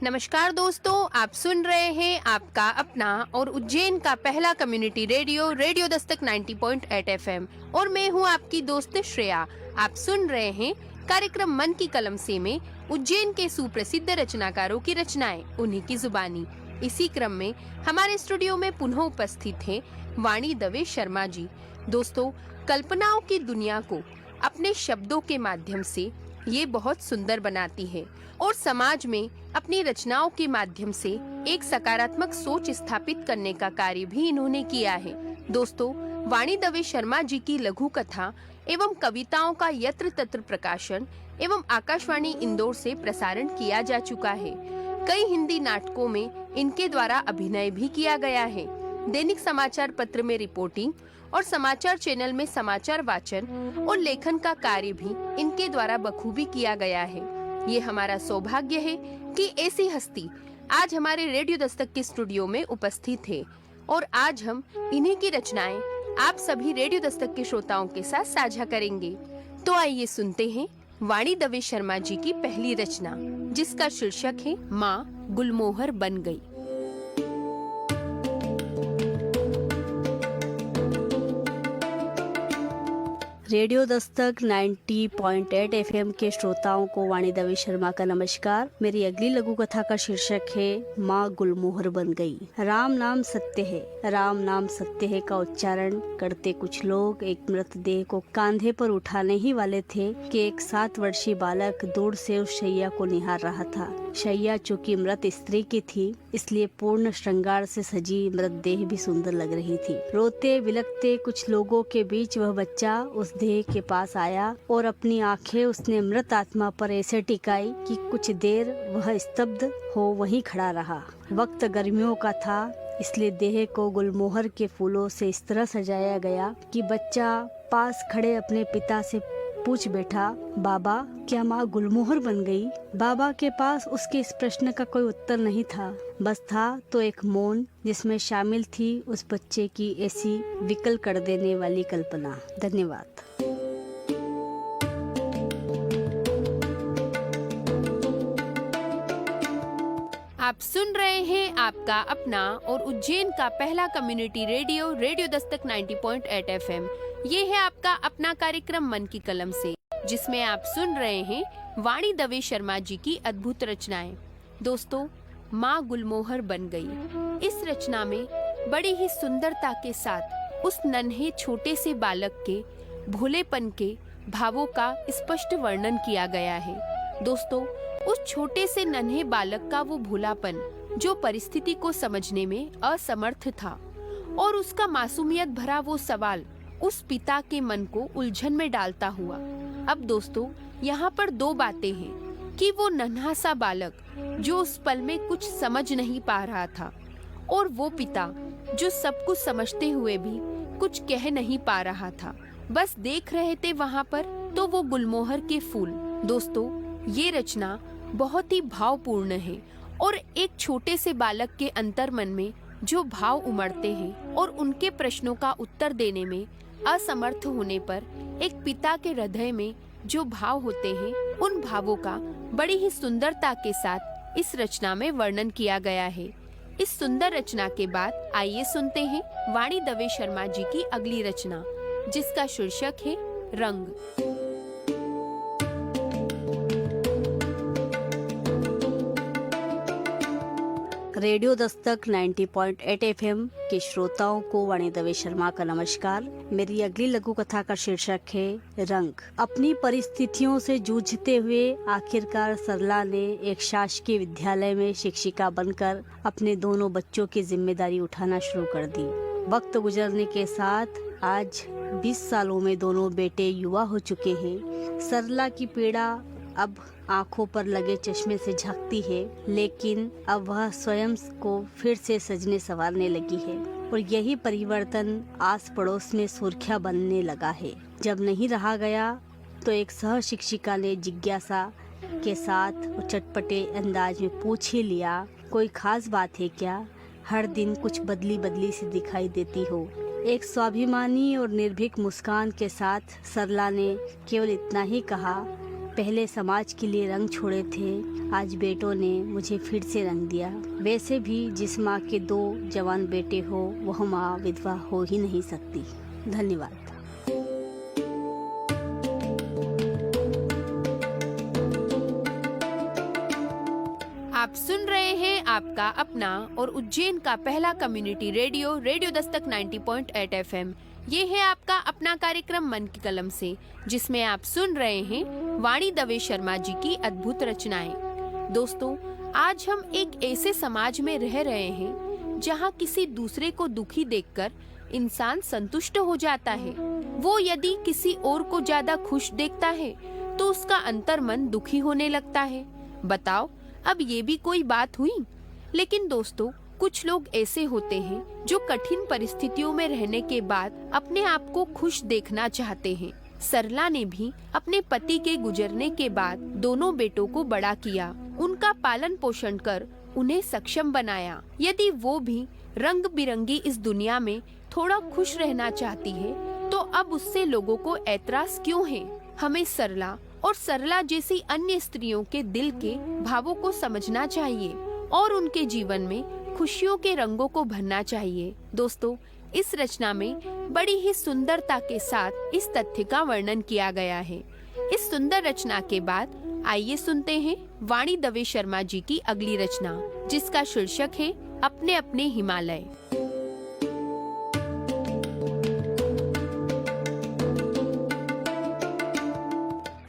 नमस्कार दोस्तों, आप सुन रहे हैं आपका अपना और उज्जैन का पहला community radio radio Dastak 90.8 FM और मैं हूं आपकी दोस्त श्रेया। आप सुन रहे हैं कार्यक्रम मन की कलम से में उज्जैन के सुप्रसिद्ध रचनाकारों की रचनाएं उन्हीं की जुबानी। इसी क्रम में हमारे स्टूडियो में पुनः उपस्थित हैं वाणी दवे शर्मा जी। दोस्तों, कल्पनाओं की दुनिया को अपने शब्दों के माध्यम से ये बहुत सुंदर बनाती है और समाज में अपनी रचनाओं के माध्यम से एक सकारात्मक सोच स्थापित करने का कार्य भी इन्होंने किया है। दोस्तों, वाणी दवे शर्मा जी की लघु कथा एवं कविताओं का यत्र तत्र प्रकाशन एवं आकाशवाणी इंदौर से प्रसारण किया जा चुका है। कई हिंदी नाटकों में इनके द्वारा अभिनय भी किया गया है। दैनिक समाचार पत्र में रिपोर्टिंग और समाचार चैनल में समाचार वाचन और लेखन का कार्य भी इनके द्वारा बखूबी किया गया है। ये हमारा सौभाग्य है कि ऐसी हस्ती आज हमारे रेडियो दस्तक के स्टूडियो में उपस्थित है और आज हम इन्हीं की रचनाएं आप सभी रेडियो दस्तक के श्रोताओं के साथ साझा करेंगे। तो आइए सुनते हैं वाणी दवे शर्मा जी की पहली रचना, जिसका शीर्षक है माँ गुलमोहर बन गई। रेडियो दस्तक 90.8 एफएम के श्रोताओं को वाणी दवे शर्मा का नमस्कार। मेरी अगली लघु कथा का शीर्षक है माँ गुलमोहर बन गई। राम नाम सत्य है, राम नाम सत्य है का उच्चारण करते कुछ लोग एक मृतदेह को कांधे पर उठाने ही वाले थे कि एक 7 वर्षीय बालक दूर से उस शैया को निहार रहा था। शैया चूंकि मृत स्त्री की थी, इसलिए पूर्ण श्रृंगार से सजी मृतदेह भी सुंदर लग रही थी। रोते बिलखते कुछ लोगों के बीच वह बच्चा उस देह के पास आया और अपनी आंखें उसने मृत आत्मा पर ऐसे टिकाई कि कुछ देर वह स्तब्ध हो वहीं खड़ा रहा। वक्त गर्मियों का था, इसलिए देह को गुलमोहर के फूलों से इस तरह सजाया गया कि बच्चा पास खड़े अपने पिता से पूछ बैठा, बाबा क्या माँ गुलमोहर बन गई? बाबा के पास उसके इस प्रश्न का कोई उत्तर नहीं था, बस था तो एक मौन जिसमें शामिल थी उस बच्चे की ऐसी विकल कर देने वाली कल्पना। धन्यवाद। आप सुन रहे हैं आपका अपना और उज्जैन का पहला community radio radio Dastak 90.8 FM. ये है आपका अपना कार्यक्रम मन की कलम से, जिसमें आप सुन रहे हैं वाणी दवे शर्मा जी की अद्भुत रचनाएं। दोस्तों, माँ गुलमोहर बन गई। इस रचना में बड़ी ही सुंदरता के साथ उस नन्हे छोटे से बालक के भोलेपन के भावों का स्पष्ट वर्णन किया गया है। दोस्तों, उस छोटे से नन्हे बालक का वो भोलापन जो परिस्थिति को समझने में असमर्थ था और उसका मासूमियत भरा वो सवाल उस पिता के मन को उलझन में डालता हुआ। अब दोस्तों, यहाँ पर 2 बातें हैं कि वो नन्हा सा बालक जो उस पल में कुछ समझ नहीं पा रहा था और वो पिता जो सब कुछ समझते हुए भी कुछ कह नहीं पा रहा था, बस देख रहे थे वहाँ पर तो वो गुलमोहर के फूल। दोस्तों, ये रचना बहुत ही भावपूर्ण है और एक छोटे से बालक के अंतर्मन में जो भाव उमड़ते हैं और उनके प्रश्नों का उत्तर देने में असमर्थ होने पर एक पिता के हृदय में जो भाव होते हैं, उन भावों का बड़ी ही सुंदरता के साथ इस रचना में वर्णन किया गया है। इस सुंदर रचना के बाद आइए सुनते हैं वाणी दवे शर्मा जी की अगली रचना, जिसका शीर्षक है रंग। रेडियो दस्तक 90.8 एफएम के श्रोताओं को वाणी दवे शर्मा का नमस्कार। मेरी अगली लघु कथा का शीर्षक है रंग। अपनी परिस्थितियों से जूझते हुए आखिरकार सरला ने एक शासकीय विद्यालय में शिक्षिका बनकर अपने दोनों बच्चों की जिम्मेदारी उठाना शुरू कर दी। वक्त गुजरने के साथ आज 20 सालों में दोनों बेटे युवा हो चुके हैं। सरला की पीड़ा अब आंखों पर लगे चश्मे से झांकती है, लेकिन अब वह स्वयं को फिर से सजने संवारने लगी है और यही परिवर्तन आस पड़ोस में सुर्खियां बनने लगा है। जब नहीं रहा गया तो एक सह शिक्षिका ने जिज्ञासा के साथ और चटपटे अंदाज में पूछ ही लिया, कोई खास बात है क्या? हर दिन कुछ बदली बदली सी दिखाई देती हो। एक स्वाभिमानी और निर्भीक मुस्कान के साथ सरला ने केवल इतना ही कहा, पहले समाज के लिए रंग छोड़े थे, आज बेटों ने मुझे फिर से रंग दिया। वैसे भी जिस माँ के 2 जवान बेटे हो वह माँ विधवा हो ही नहीं सकती। धन्यवाद। आप सुन रहे हैं आपका अपना और उज्जैन का पहला community radio radio Dastak 90.8 FM। ये है आपका अपना कार्यक्रम मन की कलम से, जिसमें आप सुन रहे हैं वाणी दवे शर्मा जी की अद्भुत रचनाएं। दोस्तों, आज हम एक ऐसे समाज में रह रहे हैं जहां किसी दूसरे को दुखी देखकर इंसान संतुष्ट हो जाता है। वो यदि किसी और को ज्यादा खुश देखता है तो उसका अंतर्मन दुखी होने लगता है। बताओ, अब ये भी कोई बात हुई? लेकिन दोस्तों, कुछ लोग ऐसे होते हैं जो कठिन परिस्थितियों में रहने के बाद अपने आप को खुश देखना चाहते हैं। सरला ने भी अपने पति के गुजरने के बाद दोनों बेटों को बड़ा किया, उनका पालन पोषण कर उन्हें सक्षम बनाया। यदि वो भी रंग बिरंगी इस दुनिया में थोड़ा खुश रहना चाहती है तो अब उससे लोगों को ऐतराज क्यों है? हमें सरला और सरला जैसी अन्य स्त्रियों के दिल के भावों को समझना चाहिए और उनके जीवन में खुशियों के रंगों को भरना चाहिए। दोस्तों, इस रचना में बड़ी ही सुंदरता के साथ इस तथ्य का वर्णन किया गया है। इस सुंदर रचना के बाद आइए सुनते हैं वाणी दवे शर्मा जी की अगली रचना, जिसका शीर्षक है अपने अपने हिमालय।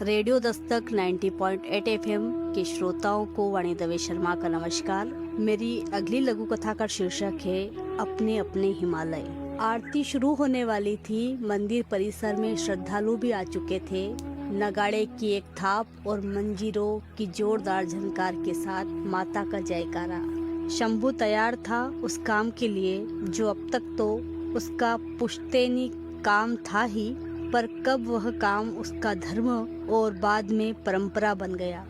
रेडियो दस्तक 90.8 FM के श्रोताओं को वाणी दवे शर्मा का नमस्कार। मेरी अगली लघु कथा का शीर्षक है अपने अपने हिमालय। आरती शुरू होने वाली थी। मंदिर परिसर में श्रद्धालु भी आ चुके थे। नगाड़े की एक थाप और मंजीरों की जोरदार झनकार के साथ माता का जयकारा। शंभू तैयार था उस काम के लिए जो अब तक तो उसका पुश्तैनी काम था ही, पर कब वह काम उसका धर्म और बाद में परंपरा बन गया,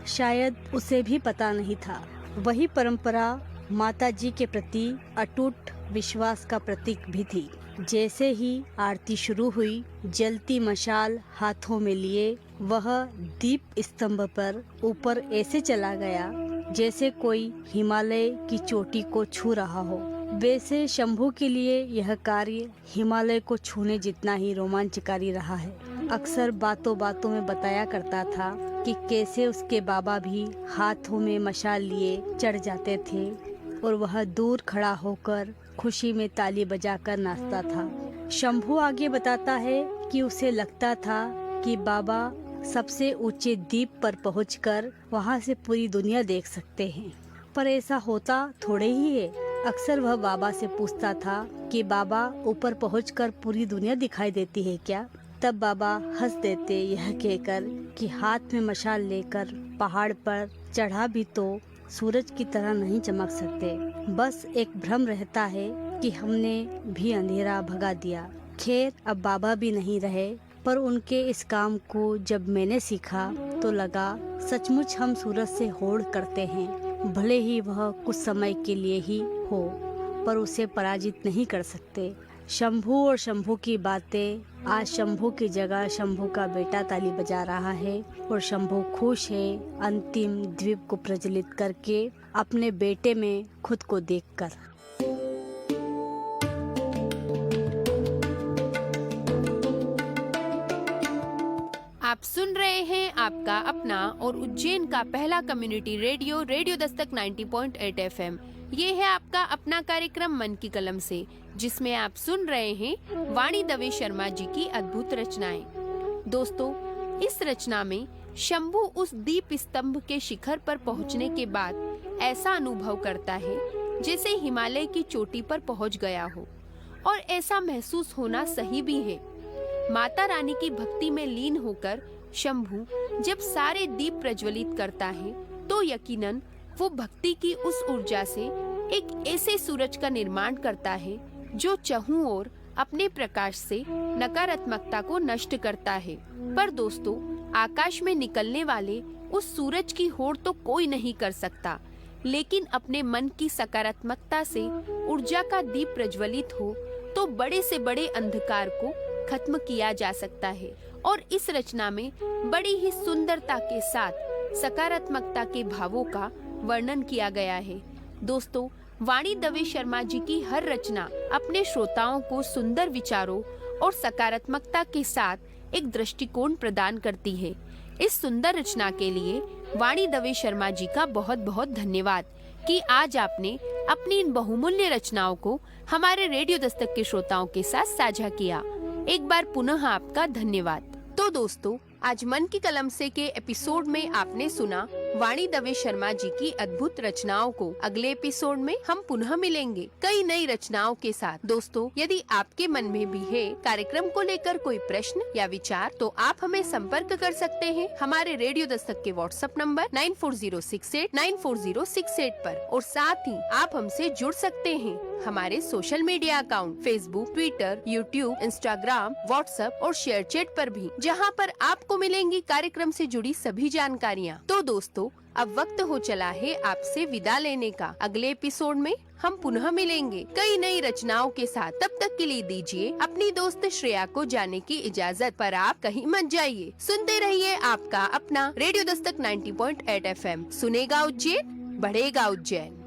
शायद उसे भी पता नहीं था। वही परंपरा माता जी के प्रति अटूट विश्वास का प्रतीक भी थी। जैसे ही आरती शुरू हुई, जलती मशाल हाथों में लिए वह दीप स्तंभ पर ऊपर ऐसे चला गया जैसे कोई हिमालय की चोटी को छू रहा हो। वैसे शंभू के लिए यह कार्य हिमालय को छूने जितना ही रोमांचकारी रहा है। अक्सर बातों बातों में बताया करता था कि कैसे उसके बाबा भी हाथों में मशाल लिए चढ़ जाते थे और वह दूर खड़ा होकर खुशी में ताली बजाकर नाचता था। शंभू आगे बताता है कि उसे लगता था कि बाबा सबसे ऊंचे द्वीप पर पहुंचकर वहां से पूरी दुनिया देख सकते हैं, पर ऐसा होता थोड़े ही है। अक्सर वह बाबा से पूछता था कि बाबा ऊपर पहुंचकर पूरी दुनिया दिखाई देती है क्या? तब बाबा हंस देते यह कहकर कि हाथ में मशाल लेकर पहाड़ पर चढ़ा भी तो सूरज की तरह नहीं चमक सकते। बस एक भ्रम रहता है कि हमने भी अंधेरा भगा दिया। खैर, अब बाबा भी नहीं रहे, पर उनके इस काम को जब मैंने सीखा तो लगा सचमुच हम सूरज से होड़ करते हैं। भले ही वह कुछ समय के लिए ही हो, पर उसे पराजित नहीं कर सकते। शंभू और शंभू की बातें। आज शंभू की जगह शंभू का बेटा ताली बजा रहा है और शंभू खुश है अंतिम द्वीप को प्रज्वलित करके, अपने बेटे में खुद को देखकर। आप सुन रहे हैं आपका अपना और उज्जैन का पहला community radio radio Dastak 90.8 FM। ये है आपका अपना कार्यक्रम मन की कलम से, जिसमें आप सुन रहे हैं वाणी दवे शर्मा जी की अद्भुत रचनाएं। दोस्तों, इस रचना में शंभू उस दीप स्तंभ के शिखर पर पहुंचने के बाद ऐसा अनुभव करता है जैसे हिमालय की चोटी पर पहुंच गया हो, और ऐसा महसूस होना सही भी है। माता रानी की भक्ति में लीन होकर शंभू जब सारे दीप प्रज्वलित करता है तो यकीनन वो भक्ति की उस ऊर्जा से एक ऐसे सूरज का निर्माण करता है जो चहुं ओर अपने प्रकाश से नकारात्मकता को नष्ट करता है। पर दोस्तों, आकाश में निकलने वाले उस सूरज की होड़ तो कोई नहीं कर सकता, लेकिन अपने मन की सकारात्मकता से ऊर्जा का दीप प्रज्वलित हो तो बड़े से बड़े अंधकार को खत्म किया जा सकता है। और इस रचना में बड़ी ही सुंदरता के साथ सकारात्मकता के भावों का वर्णन किया गया है। दोस्तों, वाणी दवे शर्मा जी की हर रचना अपने श्रोताओं को सुंदर विचारों और सकारात्मकता के साथ एक दृष्टिकोण प्रदान करती है। इस सुंदर रचना के लिए वाणी दवे शर्मा जी का बहुत बहुत धन्यवाद कि आज आपने अपनी इन बहुमूल्य रचनाओं को हमारे रेडियो दस्तक के श्रोताओं के साथ साझा किया। एक बार पुनः आपका धन्यवाद। तो दोस्तों, आज मन की कलम से के एपिसोड में आपने सुना वाणी दवे शर्मा जी की अद्भुत रचनाओं को। अगले एपिसोड में हम पुनः मिलेंगे कई नई रचनाओं के साथ। दोस्तों, यदि आपके मन में भी है कार्यक्रम को लेकर कोई प्रश्न या विचार, तो आप हमें संपर्क कर सकते हैं हमारे रेडियो दस्तक के व्हाट्सएप नंबर 9406894068 पर। और साथ ही आप हमसे जुड़ सकते हैं हमारे social media account Facebook, Twitter, YouTube, Instagram, WhatsApp और शेयर चैट पर भी, जहां पर आपको मिलेंगी कार्यक्रम से जुड़ी सभी जानकारियां। तो दोस्तों, अब वक्त हो चला है आपसे विदा लेने का। अगले एपिसोड में हम पुनः मिलेंगे कई नई रचनाओं के साथ। तब तक के लिए दीजिए अपनी दोस्त श्रेया को जाने की इजाजत। पर आप कहीं मत जाइए, सुनते रहिए आपका अपना रेडियो दस्तक 90.8 FM। सुनेगा उज्जैन, बढ़ेगा उज्जैन।